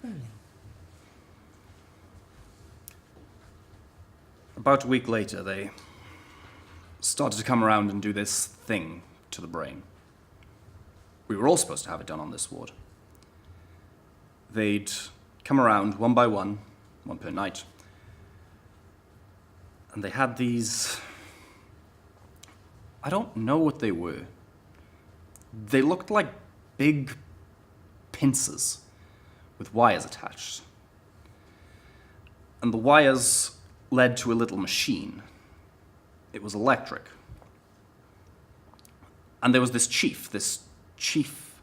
Rolling. About a week later, they started to come around and do this thing to the brain. We were all supposed to have it done on this ward. They'd come around one by one per night, and they had these... I don't know what they were. They looked like big pincers with wires attached. And the wires led to a little machine. It was electric. And there was this chief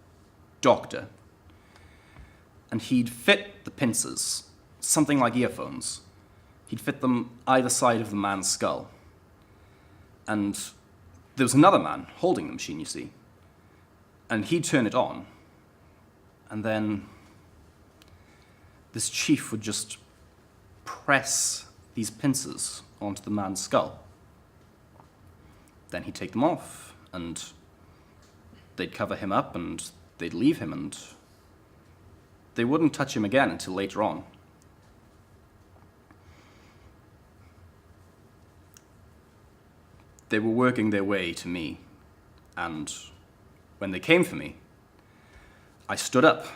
doctor, and he'd fit the pincers, something like earphones. He'd fit them either side of the man's skull. And there was another man holding the machine, you see. And he'd turn it on, and then this chief would just press these pincers onto the man's skull. Then he'd take them off, and they'd cover him up, and they'd leave him, and they wouldn't touch him again until later on. They were working their way to me, and when they came for me, I stood up,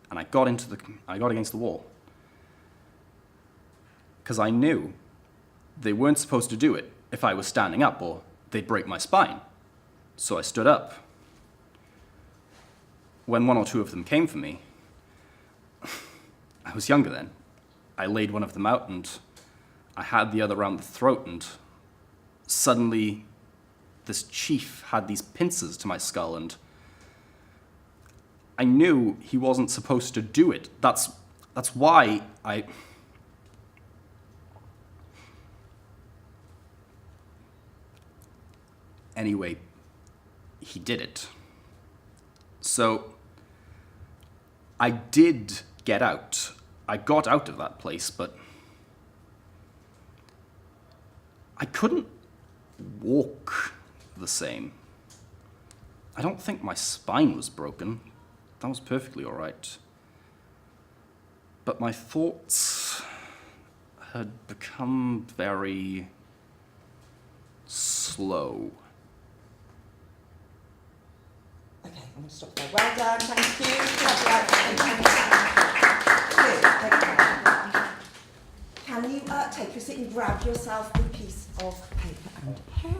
and I got against the wall. Because I knew they weren't supposed to do it if I was standing up, or they'd break my spine. So I stood up. When one or two of them came for me, I was younger then. I laid one of them out, and I had the other around the throat, and suddenly this chief had these pincers to my skull, and I knew he wasn't supposed to do it. That's why I... Anyway, he did it. So I did get out. I got out of that place, but I couldn't walk the same. I don't think my spine was broken. That was perfectly all right. But my thoughts had become very slow. Okay, I'm going to stop there. Well done, thank you. Can you take your seat and grab yourself a piece of paper and pen?